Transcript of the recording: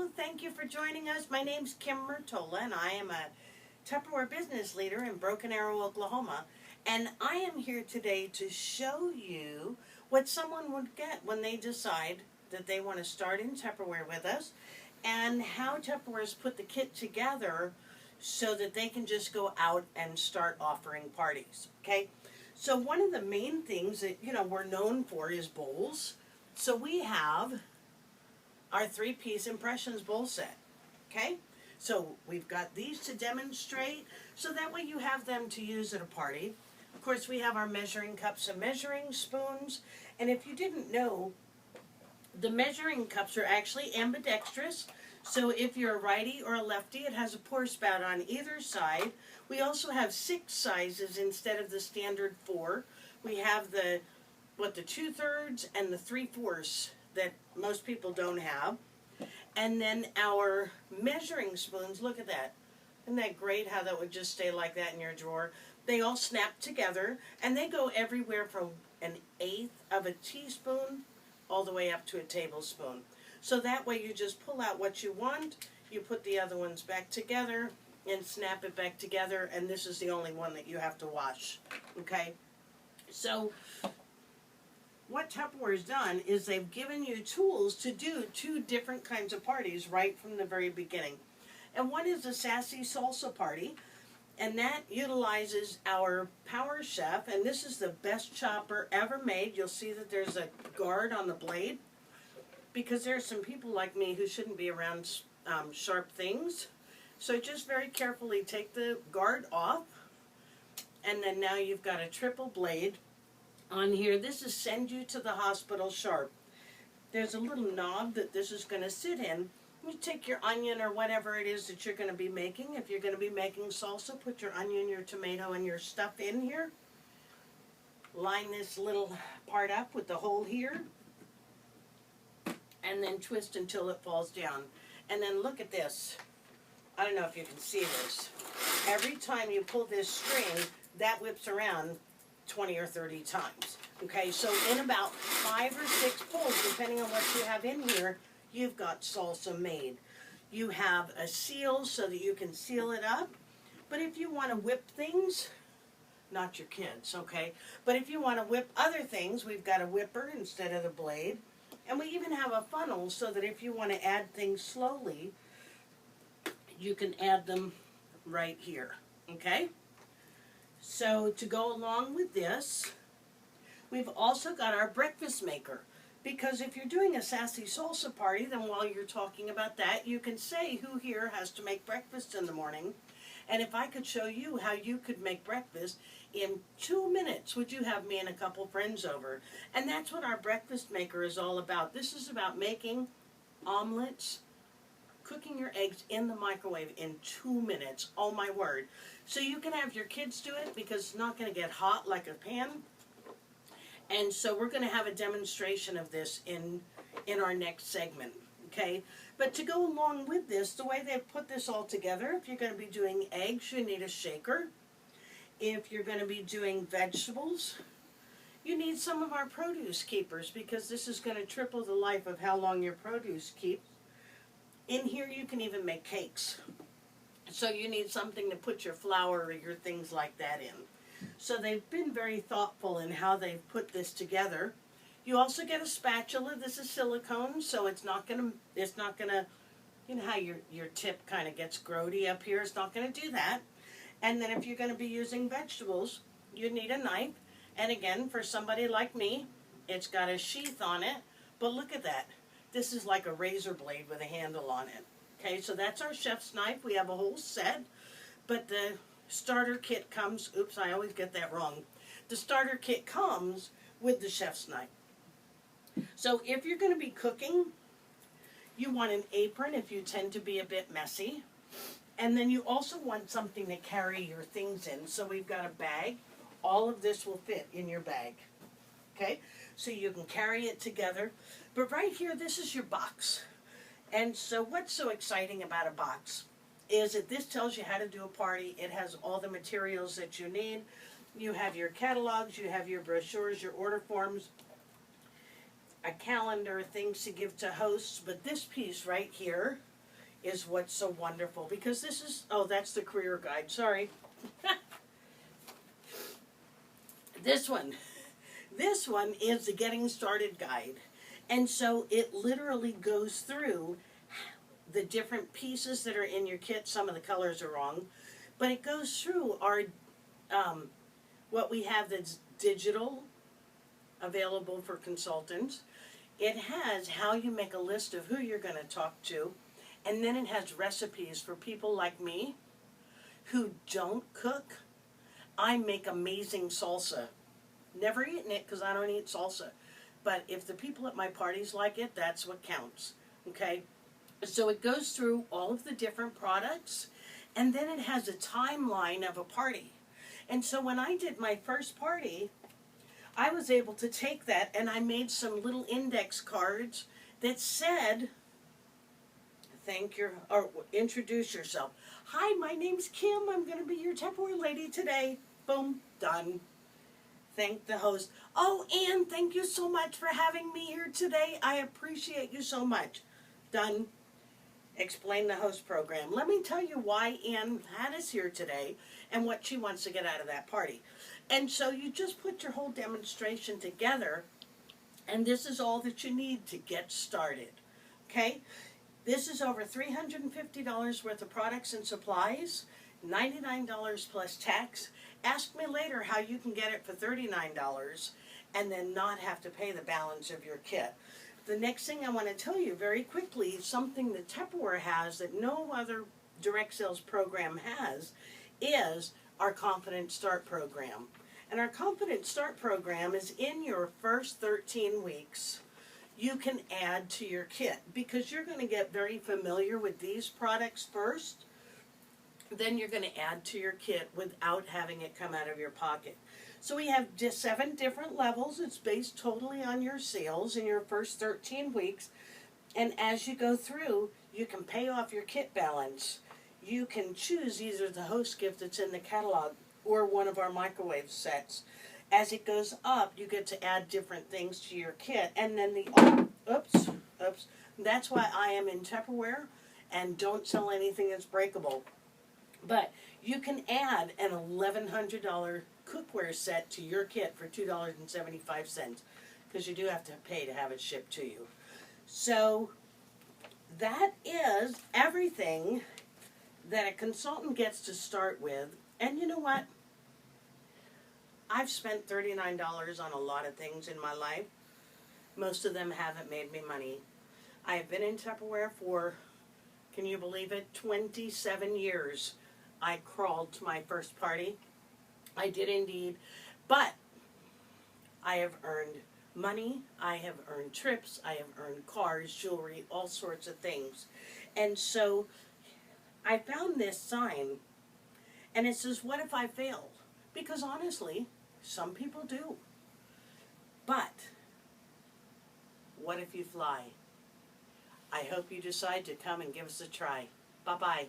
Hello, thank you for joining us. My name's Kim Mertola, and I am a Tupperware business leader in Broken Arrow, Oklahoma. And I am here today to show you what someone would get when they decide that they want to start in Tupperware with us, and how Tupperware's put the kit together so that they can just go out and start offering parties. Okay? So one of the main things that, we're known for is bowls. So we have our 3-piece impressions bowl set. Okay? So we've got these to demonstrate, so that way you have them to use at a party. Of course, we have our measuring cups and measuring spoons. And if you didn't know, the measuring cups are actually ambidextrous. So if you're a righty or a lefty, it has a pour spout on either side. We also have 6 sizes instead of the standard 4. We have the 2/3 and the 3/4 that most people don't have. And then our measuring spoons, look at that. Isn't that great how that would just stay like that in your drawer? They all snap together, and they go everywhere from 1/8 of a teaspoon all the way up to a tablespoon. So that way you just pull out what you want, you put the other ones back together, and snap it back together, and this is the only one that you have to wash. Okay? So what Tupperware's done is they've given you tools to do 2 different kinds of parties right from the very beginning. And one is a sassy salsa party, and that utilizes our Power Chef, and this is the best chopper ever made. You'll see that there's a guard on the blade, because there are some people like me who shouldn't be around sharp things. So just very carefully take the guard off, and then now you've got a triple blade on here. This is send you to the hospital sharp. There's a little knob that this is going to sit in. You take your onion or whatever it is that you're going to be making. If you're going to be making salsa, put your onion, your tomato, and your stuff in here. Line this little part up with the hole here, and then twist until it falls down. And then look at this. I don't know if you can see this. Every time you pull this string, that whips around 20 or 30 times. Okay, so in about 5 or 6 pulls, depending on what you have in here, you've got salsa made. You have a seal so that you can seal it up. But if you want to whip things, not your kids, okay? But if you want to whip other things, we've got a whipper instead of the blade. And we even have a funnel so that if you want to add things slowly, you can add them right here, okay? So to go along with this, we've also got our breakfast maker. Because if you're doing a sassy salsa party, then while you're talking about that, you can say who here has to make breakfast in the morning. And if I could show you how you could make breakfast in 2 minutes, would you have me and a couple friends over? And that's what our breakfast maker is all about. This is about making omelets, cooking your eggs in the microwave in 2 minutes. Oh my word. So you can have your kids do it because it's not going to get hot like a pan. And so we're going to have a demonstration of this in our next segment. Okay? But to go along with this, the way they've put this all together, if you're going to be doing eggs, you need a shaker. If you're going to be doing vegetables, you need some of our produce keepers, because this is going to triple the life of how long your produce keeps. In here you can even make cakes. So you need something to put your flour or your things like that in. So they've been very thoughtful in how they've put this together. You also get a spatula. This is silicone, so it's not gonna, you know how your tip kind of gets grody up here? It's not gonna do that. And then if you're gonna be using vegetables, you need a knife. And again, for somebody like me, it's got a sheath on it. But look at that. This is like a razor blade with a handle on it. Okay, so that's our chef's knife. We have a whole set. But the starter kit comes, oops, I always get that wrong. The starter kit comes with the chef's knife. So if you're going to be cooking, you want an apron if you tend to be a bit messy. And then you also want something to carry your things in. So we've got a bag. All of this will fit in your bag. Okay? So you can carry it together. But right here, this is your box. And so what's so exciting about a box is that this tells you how to do a party. It has all the materials that you need. You have your catalogs, you have your brochures, your order forms, a calendar, things to give to hosts. But this piece right here is what's so wonderful, because this is, oh, that's the career guide, sorry. This one is the getting started guide. And so it literally goes through the different pieces that are in your kit. Some of the colors are wrong, but it goes through our what we have that's digital, available for consultants. It has how you make a list of who you're going to talk to, and then it has recipes for people like me who don't cook. I make amazing salsa. Never eaten it because I don't eat salsa. But if the people at my parties like it, that's what counts. Okay? So it goes through all of the different products, and then it has a timeline of a party. And so when I did my first party, I was able to take that and I made some little index cards that said, or introduce yourself. Hi, my name's Kim. I'm going to be your Tupperware lady today. Boom, done. Thank the host. Oh, Ann, thank you so much for having me here today. I appreciate you so much. Done. Explain the host program. Let me tell you why Ann had us here today and what she wants to get out of that party. And so you just put your whole demonstration together, and this is all that you need to get started. Okay? This is over $350 worth of products and supplies, $99 plus tax. Ask me later how you can get it for $39 and then not have to pay the balance of your kit. The next thing I want to tell you very quickly, something that Tupperware has that no other direct sales program has, is our Confident Start program. And our Confident Start program is in your first 13 weeks. You can add to your kit because you're going to get very familiar with these products first. Then you're going to add to your kit without having it come out of your pocket. So we have just 7 different levels. It's based totally on your sales in your first 13 weeks. And as you go through, you can pay off your kit balance. You can choose either the host gift that's in the catalog or one of our microwave sets. As it goes up, you get to add different things to your kit. And then that's why I am in Tupperware and don't sell anything that's breakable. But you can add an $1,100 cookware set to your kit for $2.75 because you do have to pay to have it shipped to you. So that is everything that a consultant gets to start with. And you know what? I've spent $39 on a lot of things in my life. Most of them haven't made me money. I have been in Tupperware for, can you believe it, 27 years. I crawled to my first party. I did indeed. But I have earned money. I have earned trips. I have earned cars, jewelry, all sorts of things. And so I found this sign, and it says, what if I fail? Because honestly, some people do. But what if you fly? I hope you decide to come and give us a try. Bye-bye.